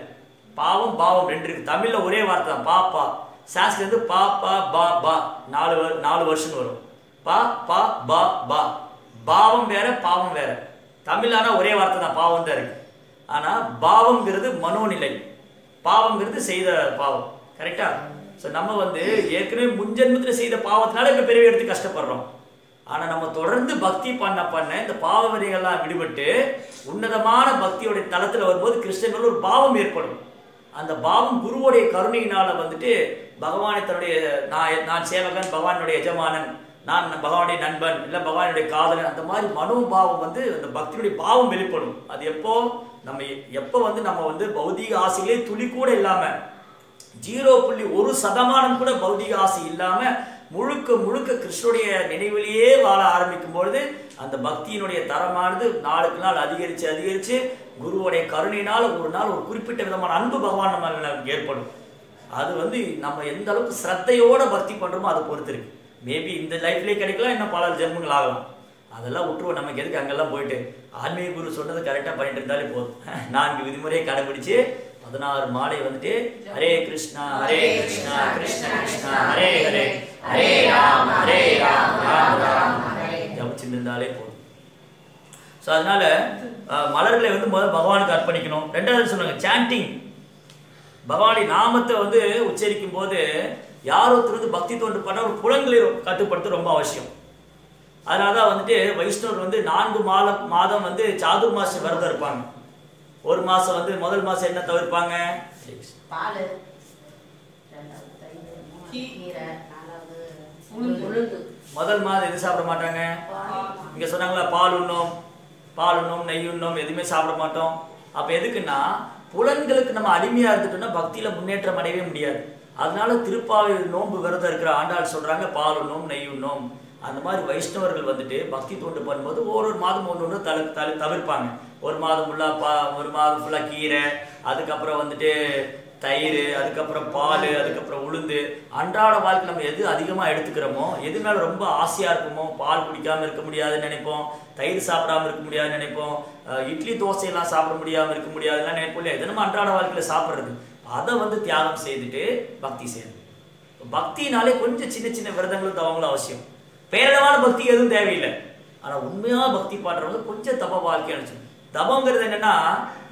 பாவம் பாவம் ரெண்டு இருக்கு. தமிழ்ல ஒரே வார்த்தை தான், பாப்பா. சான்ஸ்கிரிட்ல பா பா பா பா 4 வருஷம் வரும். பா பா பா பா. பாவம் வேற, பாவம் வேற. தமிழ்லானா ஒரே வார்த்தை தான், பாவம் தான் இருக்கு. ஆனா பாவம்ங்கிறது மனோநிலை, பாவம்ங்கிறது செய்த பாவம். கரெக்டா? ஸோ நம்ம வந்து ஏற்கனவே முன்ஜென்மத்தில் செய்த பாவத்தினால இப்போ பெரிய எடுத்து கஷ்டப்படுறோம். ஆனால் நம்ம தொடர்ந்து பக்தி பண்ண இந்த பாவ வினைகள்லாம் விடுபட்டு உன்னதமான பக்தியோடைய தளத்தில் வரும்போது கிருஷ்ணன் ஒரு பாவம் ஏற்படும். அந்த பாவம் குருவோடைய கருணையினால வந்துட்டு பகவானை தன்னுடைய நான் சேவகன், பகவானுடைய எஜமானன், நான் பகவானுடைய நண்பன், இல்லை பகவானுடைய காதலன், அந்த மாதிரி மனோபாவம் வந்து அந்த பக்தியுடைய பாவம் வெளிப்படும். அது எப்போ வந்து நம்ம வந்து பௌதிக ஆசைகளே துளி கூட இல்லாம 0.1% கூட பௌதிக ஆசை இல்லாம முழுக்க முழுக்க கிருஷ்ணனுடைய நினைவிலேயே வாழ ஆரம்பிக்கும் பொழுது அந்த பக்தியினுடைய தரமானது நாளுக்கு நாள் அதிகரிச்சு குருவுடைய கருணையினால் ஒரு நாள் ஒரு குறிப்பிட்ட விதமான அன்பு பகவான் நம்ம ஏற்படும். அது வந்து நம்ம எந்த அளவுக்கு ஸ்ரத்தையோட பக்தி பண்றோமோ அதை பொறுத்து இருக்கு. மேபி இந்த லைஃப்லேயே கிடைக்கலாம், இன்னும் பல ஜென்மங்கள் ஆகலாம். அதெல்லாம் விட்டுருவோம். நமக்கு எதுக்கு அங்கெல்லாம் போயிட்டு ஆன்மீக குரு சொன்னது கரெக்டாக பண்ணிட்டு இருந்தாலே போதும். 4 விதிமுறையை கடைபிடிச்சு 16 மாலை வந்துட்டு ஹரே கிருஷ்ணா கிருஷ்ண கிருஷ்ணா ஹரே ஹரே ஹரே ராம் ராம் ராம் ஜபிச்சுட்டு இருந்தாலே போதும். ஸோ அதனால மலர்களை வந்து முதல்ல பகவானுக்கு அர்ப்பணிக்கணும். 2வது சொன்னாங்க சாண்டிங். பகவானுடைய நாமத்தை வந்து உச்சரிக்கும் போது யார் ஒருத்தர் வந்து பக்தி தோன்று பண்ண ஒரு புலன்களை கட்டுப்படுத்த ரொம்ப அவசியம். அதனால தான் வந்துட்டு வைஷ்ணவர் வந்து 4 மாதம் வந்து சாதுர்மாச விரதம் இருப்பாங்க. ஒரு மாசம் வந்து முதல் மாசம் என்ன தவிர்ப்பாங்க? முதல் மாதம் எது சாப்பிட மாட்டாங்க? இங்க சொன்னாங்களா பால் உண்ணும், பால் உண்ணும், நெய் உண்ணும், எதுவுமே சாப்பிட மாட்டோம். அப்போ எதுக்குன்னா புலன்களுக்கு நம்ம அடிமையாக இருந்துட்டோம்னா பக்தியில் முன்னேற்றம் அடையவே முடியாது. அதனால திருப்பாவை நோன்பு விரதம் இருக்கிற ஆண்டாள் சொல்கிறாங்க பால் உண்ணும், நெய் உண்ணும். அந்த மாதிரி வைஷ்ணவர்கள் வந்துட்டு பக்தி தொண்டு பண்ணும்போது ஒரு மாதம் ஒன்று தவிர்ப்பாங்க. ஒரு மாதம் ஃபுல்லாக கீரை, அதுக்கப்புறம் வந்துட்டு தயிர், அதுக்கப்புறம் பால், அதுக்கப்புறம் உளுந்து. அன்றாட வாழ்க்கை நம்ம எது அதிகமாக எடுத்துக்கிறோமோ, எது மேலே ரொம்ப ஆசையாக இருக்குமோ, பால் குடிக்காமல் இருக்க முடியாதுன்னு நினைப்போம், தயிர் சாப்பிடாமல் இருக்க முடியாதுன்னு நினைப்போம், இட்லி தோசையெல்லாம் சாப்பிட முடியாமல் இருக்க முடியாதுன்னு நினைப்போம் இல்லையா? இது நம்ம அன்றாட வாழ்க்கையில் சாப்பிட்றது. அதை வந்து தியாகம் செய்துட்டு பக்தி செய்யணும். பக்தினாலே கொஞ்சம் சின்ன சின்ன விரதங்களும் தவங்களும் அவசியம். பேரளவான பக்தி எதுவும் தேவையில்லை. ஆனால் உண்மையாக பக்தி பண்ணுறவங்க கொஞ்சம் தப வாழ்க்கை அனுப்பிச்சு. தபங்கிறது என்னென்னா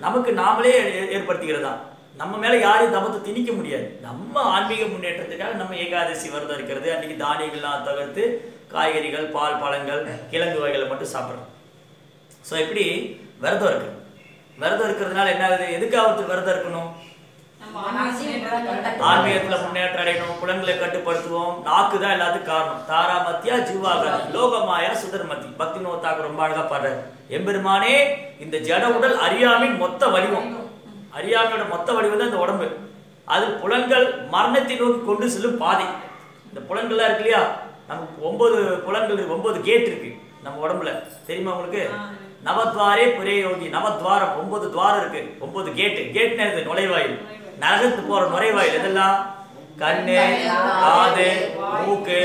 நமக்கு நாமளே ஏற்படுத்திக்கிறது தான். நம்ம மேலே யாரையும் தபத்தை திணிக்க முடியாது. நம்ம ஆன்மீக முன்னேற்றத்துக்காக நம்ம ஏகாதசி விரதம் இருக்கிறது, அன்றைக்கி தானியங்கள்லாம் தவிர்த்து காய்கறிகள், பால், பழங்கள், கிழங்கு வகைகளை மட்டும் சாப்பிட்றோம். ஸோ இப்படி விரதம் இருக்கு. விரதம் இருக்கிறதுனால என்ன ஆகுது? எதுக்காக ஒருத்தர் விரதம் இருக்கணும்? ஆன்மீகத்தில் முன்னேற்றம் அடையணும், புலன்களை கட்டுப்படுத்துவோம். நாக்கு தான் எல்லாத்துக்கும் காரணம். தாராமத்தியா ஜீவாகதி லோகமாயா சுதர்மதி. பக்தி நோத்தாக்கு ரொம்ப அழகா பாடுறாரு. எம்பெருமானே, இந்த ஜட உடல் அறியாமையின் மொத்த வடிவம். அறியாமையோட மொத்த வடிவம் தான் இந்த உடம்பு. அது புலன்கள் மரணத்தை நோக்கி கொண்டு செல்லும் பாதை. இந்த புலன்கள்லாம் இருக்கு இல்லையா? நமக்கு 9 புலன்கள் இருக்கு, 9 கேட் இருக்கு நம்ம உடம்புல. தெரியுமா உங்களுக்கு? நவத்வாரே புரே யோகி. நவத்வாரம் 9 துவாரம் இருக்கு, 9 கேட்டு. கேட்னா இது நுழைவாயில், நரகத்துக்கு போற நுழைவாயில். இதெல்லாம் கண்ணு, காது, மூக்கு,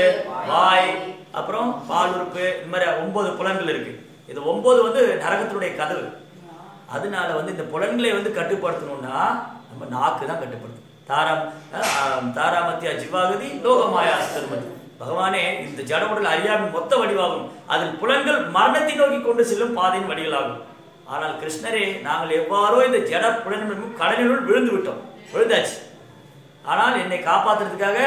வாய், அப்புறம் பால் உறுப்பு, இந்த மாதிரி 9 புலன்கள் இருக்கு. இது 9 வந்து நரகத்தினுடைய கதவு. அதனால வந்து இந்த புலன்களை வந்து கட்டுப்படுத்தணும்னா நம்ம நாக்கு தான் கட்டுப்படுத்தும். தாராமத்தியா ஜீவாகதி லோகமாயா சுதர்மதி. பகவானே, இந்த ஜட உடல் அறியாமல் மொத்த வடிவாகும். அதில் புலன்கள் மரணத்தை நோக்கி கொண்டு செல்லும் பாதையின் வடிகளாகும். ஆனால் கிருஷ்ணரே, நாங்கள் எவ்வாறோ இந்த ஜட புலன்களும் கடலினுள் விழுந்து விட்டோம், விழுந்தாச்சு. ஆனால் என்னை காப்பாற்றுறதுக்காக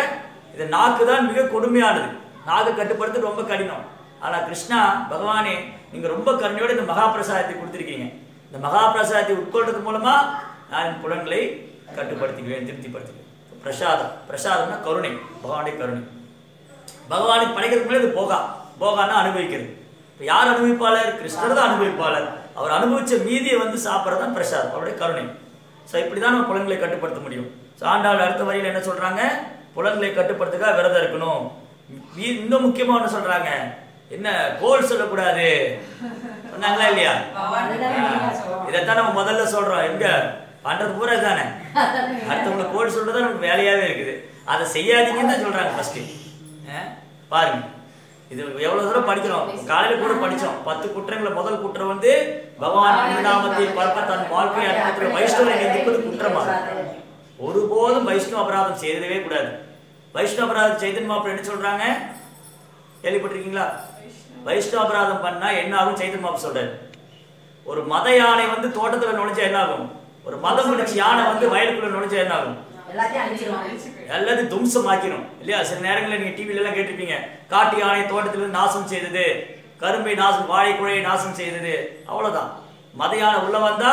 இந்த நாக்கு தான் மிக கொடுமையானது. நாக்கு கட்டுப்படுத்த ரொம்ப கடினம். ஆனால் கிருஷ்ணா பகவானே, நீங்கள் ரொம்ப கருணையோடு இந்த மகாபிரசாதத்தை கொடுத்துருக்கீங்க. இந்த மகாபிரசாதத்தை உட்கொள்றது மூலமா நான் என் புலன்களை கட்டுப்படுத்திக்குவேன், திருப்திப்படுத்திக்குவேன். பிரசாதம், பிரசாதம்னா கருணை, பகவானுடைய கருணை. பகவானுக்கு படைக்கிறதுக்கு முன்னாடி இது போகான்னா அனுபவிக்கிறது. இப்போ யார் அனுபவிப்பாளர்? கிருஷ்ணர் தான் அனுபவிப்பாளர். அவர் அனுபவிச்ச மீதியை வந்து சாப்பிட்றது தான் பிரசாதம், அவருடைய கருணை. ஸோ இப்படி தான் நம்ம புலன்களை கட்டுப்படுத்த முடியும். ஸோ ஆண்டாள் அடுத்த வரியில் என்ன சொல்றாங்க? புலன்களை கட்டுப்படுத்துக்காக விரதம் இருக்கணும். இன்னும் முக்கியமாக ஒன்று சொல்றாங்க, என்ன கோல் சொல்லக்கூடாது சொன்னாங்களா இல்லையா? இதைத்தான் நம்ம முதல்ல சொல்றோம். எங்க பண்றது பூரா தானே, அடுத்தவங்களை கோல் சொல்றது நமக்கு வேலையாவே இருக்குது. அதை செய்யாதீங்கன்னு தான் சொல்றாங்க ஃபர்ஸ்ட். பாருங்க, இது எவ்வளவு தூரம் படிக்கிறோம். காலையில கூட படிச்சோம். 10 குற்றங்களை முதல் குற்றம் வந்து பகவான் திருநாமத்தை பார்க்க தன் வாழ்க்கையை அர்ப்பணிக்கிற வைஷ்ணவரை நிந்திப்பது குற்றமா? ஒருபோதும் வைஷ்ணவ அபராதம் செய்யவே கூடாது. வைஷ்ணவ அபராதம் சைதன்ய மாப்பிள்ளை என்ன சொல்றாங்க கேள்விப்பட்டிருக்கீங்களா? வைஷ்ணவ அபராதம் பண்ணா என்ன ஆகும்? சைதன்ய மாப்பிள்ளை சொல்றாரு, ஒரு மத யானை வந்து தோட்டத்துல நுழைஞ்சா என்ன ஆகும்? ஒரு மதம் முடிச்சு யானை வந்து வயலுக்குள்ள நுழைஞ்சா என்ன ஆகும்? எல்லாத்தையும் தும்சமாக்கிரும் இல்லையா? சில நேரங்களில் நீங்க டிவில எல்லாம் கேட்டிருப்பீங்க, காட்டு யானை தோட்டத்திலிருந்து நாசம் செய்தது, கரும்பை நாசம், வாழை குழையை நாசம் செய்தது. அவ்வளவுதான். மத யானை உள்ள வந்தா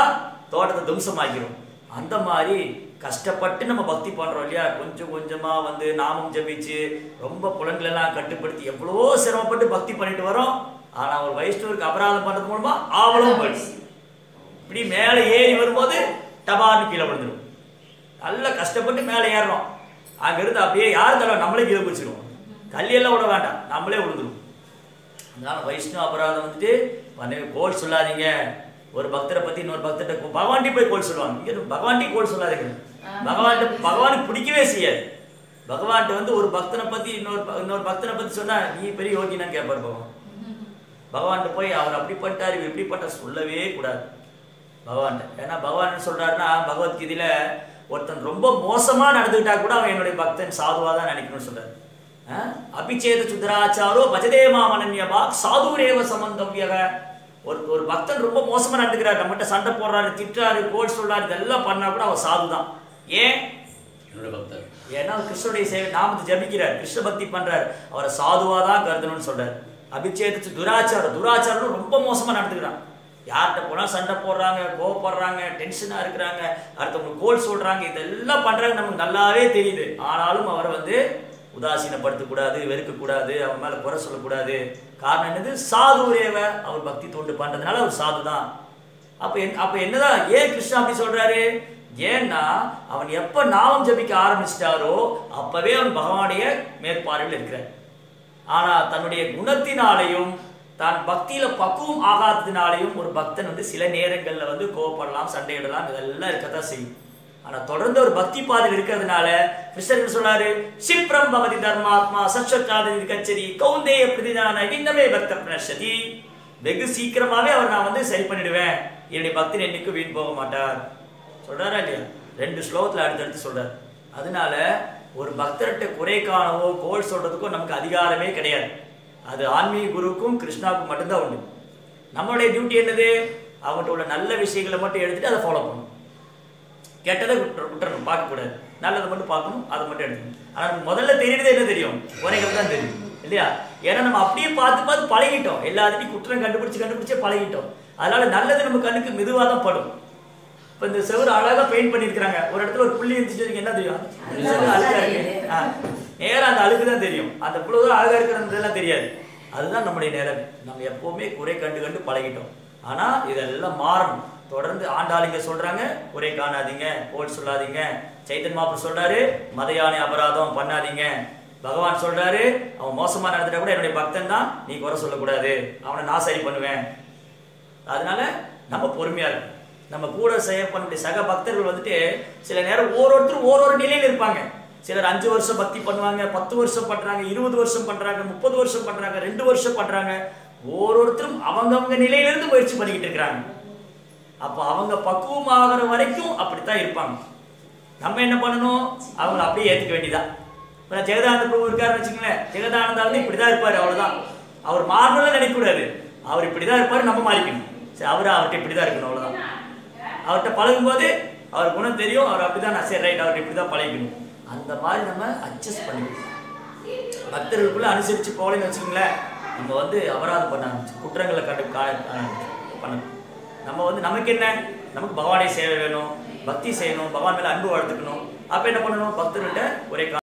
தோட்டத்தை தும்சமாக்கிரும். அந்த மாதிரி கஷ்டப்பட்டு நம்ம பக்தி பண்றோம் இல்லையா? கொஞ்சம் கொஞ்சமா வந்து நாமம் ஜபிச்சு ரொம்ப புலன்கள் எல்லாம் கட்டுப்படுத்தி எவ்வளவோ சிரமப்பட்டு பக்தி பண்ணிட்டு வரோம். ஆனா ஒரு வைஷ்ணவருக்கு அபராதம் பண்றது மூலமா ஆவலும் போயிடுச்சு. இப்படி மேலே ஏறி வரும்போது டபார்னு கீழே விழுந்துடும். நல்லா கஷ்டப்பட்டு மேலே ஏறுறோம், அங்கிருந்து அப்படியே யாரும் தலை நம்மளே கீழே பிடிச்சிடுவோம். தள்ளியெல்லாம் விட வேண்டாம், நம்மளே விழுந்துடும். அதனால வைஷ்ணவ அபராதம் வந்துட்டு கோல் சொல்லாதீங்க. ஒரு பக்தரை பத்தி இன்னொரு பக்தர்கிட்ட பகவான்டி போய் கோல் சொல்லுவாங்க. இங்க பகவான்டி கோல் சொல்லாதீங்க. பகவானுக்கு பிடிக்கவே செய்யாது. பகவான்கிட்ட வந்து ஒரு பக்தனை பத்தி இன்னொரு பக்தனை பத்தி சொன்னா நீ பெரிய யோகினான்னு கேட்பார் பகவான். பகவான்கிட்ட போய் அவர் அப்படி பண்ணிட்டாரு இவர் இப்படி பண்ணிட்டார் சொல்லவே கூடாது பகவான்கிட்ட. ஏன்னா பகவான் என்ன சொல்றாருன்னா, பகவத்கீதையில ஒருத்தன் ரொம்ப மோசமா நடந்துக்கிட்டா கூட அவன் என்னுடைய பக்தன் சாதுவா தான் நினைக்கணும்னு சொல்றாரு. அபிச்சேத சுத்ராச்சாரோ பஜதேமா மனன்யபா சாதுரேவ சம்பந்தவ்யக. ஒரு பக்தன் ரொம்ப மோசமா நடந்துக்கிறார், நம்மகிட்ட சண்டை போடுறாரு, திட்டுறாரு, கோல் சொல்றாரு, இதெல்லாம் பண்ணா கூட அவர் சாது தான். ஏன்? என்னோட பக்தர். ஏன்னா கிருஷ்ணனுடைய சேவை நாமத்தை ஜபிக்கிறார், கிருஷ்ண பக்தி பண்றாரு, அவரை சாதுவா தான் கருதணும்னு சொல்றாரு. அபிச்சேத துராச்சாரம், துராச்சாரம் ரொம்ப மோசமா நடந்துக்கிறான். யார்கிட்ட போனா சண்டை போடுறாங்க, கோவப்படுறாங்க, டென்ஷனா இருக்கிறாங்க, அடுத்தவங்க கோல் சொல்றாங்க, இதெல்லாம் பண்றாங்க, நமக்கு நல்லாவே தெரியுது. ஆனாலும் அவரை வந்து உதாசீனப்படுத்தக்கூடாது, வெறுக்கக்கூடாது, அவங்க மேல குறை சொல்லக்கூடாது, காரணம் என்னது? சாதுரேவ, அவர் பக்தி தொண்டு பண்றதுனால அவர் சாது தான். அப்ப என்னதான் ஏன் கிருஷ்ணா அப்படி சொல்றாரு? ஏன்னா அவன் எப்ப நாமம் ஜபிக்க ஆரம்பிச்சிட்டாரோ அப்பவே அவன் பகவானுடைய மேற்பார்வையில் இருக்கிறார். ஆனா தன்னுடைய குணத்தினாலையும் தான் பக்தியில பக்குவம் ஆகாததினாலையும் ஒரு பக்தன் வந்து சில நேரங்கள்ல வந்து கோவப்படலாம், சண்டையிடலாம், இதெல்லாம் இருக்கத்தான் செய்யும். ஆனா தொடர்ந்து ஒரு பக்தி பாதையில் இருக்கிறதுனால கிருஷ்ணர் சொல்றாரு, சிப்ரம் பவதி தர்மாத்மா சச்சோச்சாதி கச்சரி கௌந்தேய பிரதிதான இன்னமே பக்த பிரணஷதி. வெகு சீக்கிரமாவே அவர் நான் வந்து சரி பண்ணிடுவேன், என்னுடைய பக்தன் என்னைக்கு வீண் போக மாட்டார் சொல்றாரா இல்லையா? 2 ஸ்லோகத்துல அடுத்தடுத்து சொல்றாரு. அதனால ஒரு பக்தர்கிட்ட குறை காணவோ கோல் சொல்றதுக்கோ நமக்கு அதிகாரமே கிடையாது. அது ஆன்மீக குருவுக்கும் கிருஷ்ணாவுக்கும் மட்டும்தான் உண்டு. நம்மளுடைய டியூட்டி என்னது? அவங்கள்ட்ட உள்ள நல்ல விஷயங்களை மட்டும் எடுத்துட்டு அதை ஃபாலோ பண்ணணும். கெட்டதை விட்டுறணும், பார்க்கக்கூடாது. நல்லதை மட்டும் பார்க்கணும், அதை மட்டும் எடுத்துக்கணும். ஆனால் முதல்ல தெரியுறது என்ன தெரியும்? குறைகள் தான் தெரியும் இல்லையா? ஏன்னா நம்ம அப்படியே பார்த்து பார்த்து பழகிட்டோம், எல்லாத்தையும் குற்றம் கண்டுபிடிச்சே பழகிட்டோம். அதனால நல்லது நம்ம கண்ணுக்கு மெதுவாக தான் படும். இப்போ இந்த செவரு அழகாக பெயிண்ட் பண்ணியிருக்கிறாங்க, ஒரு இடத்துல ஒரு புள்ளி இருந்துச்சு, என்ன தெரியும்? அழுக்கா இருக்கு, நேரம் அந்த அழுக்கு தான் தெரியும். அந்த புழுதான் அழகா இருக்கிறதெல்லாம் தெரியாது. அதுதான் நம்முடைய நேரம். நம்ம எப்பவுமே குறை கண்டு பழகிட்டோம். ஆனா இதெல்லாம் மாறணும். தொடர்ந்து ஆண்டாளிங்க சொல்றாங்க, குறை காணாதீங்க, கோல் சொல்லாதீங்க. சைத்தன்ய மகாபிரபு சொல்றாரு, மத யானை அபராதம் பண்ணாதீங்க. பகவான் சொல்றாரு, அவன் மோசமா நடந்துட்டா கூட என்னுடைய பக்தன் தான், நீ குறை சொல்லக்கூடாது, அவனை நான் சரி பண்ணுவேன். அதனால நம்ம பொறுமையா இருக்கும். நம்ம கூட பண்ணக்கூடிய சக பக்தர்கள் வந்துட்டு சில நேரம் ஒவ்வொருத்தரும் ஒரு நிலையில் இருப்பாங்க. சிலர் 5 வருஷம் பக்தி பண்ணுவாங்க, 10 வருஷம் பண்றாங்க, 20 வருஷம் பண்றாங்க, 30 வருஷம் பண்றாங்க, 2 வருஷம் பண்றாங்க. ஒவ்வொருத்தரும் அவங்கவங்க நிலையிலிருந்து முயற்சி பண்ணிக்கிட்டு இருக்கிறாங்க. அப்ப அவங்க பக்குவமாகிற வரைக்கும் அப்படித்தான் இருப்பாங்க. நம்ம என்ன பண்ணணும்? அவங்களை அப்படியே ஏத்துக்க வேண்டியதான். இப்போ ஜெகதானந்த பிரபு இருக்காருன்னு வச்சுக்கோங்களேன், ஜெகதானந்தா வந்து இப்படிதான் இருப்பாரு, அவ்வளவுதான். அவர் மாறணும்னு நினைக்கக்கூடாது, அவர் இப்படிதான் இருப்பாரு, நம்ம மாறிக்கணும். சரி, அவர்கிட்ட இப்படிதான் இருக்கணும், அவ்வளவுதான். அவர்கிட்ட பழகும் போது அவர் குணம் தெரியும், அவர் அப்படிதான், நான் சரி ரைட், அவர்கிட்ட இப்படிதான் பழகிக்கணும். அந்த மாதிரி நம்ம அட்ஜஸ்ட் பண்ணிக்கணும். பக்தர்களுக்குள்ள அனுசரிச்சு போகலன்னு வச்சுக்கோங்களேன், நம்ம வந்து அபராதம் பண்ண ஆரம்பிச்சு குற்றங்களை பண்ணணும். நம்ம வந்து நமக்கு என்ன? நமக்கு பகவானை சேவை வேணும், பக்தி செய்யணும், பகவான் மேல அன்பு வளர்த்துக்கணும். அப்ப என்ன பண்ணணும்? பக்தர்கிட்ட ஒரே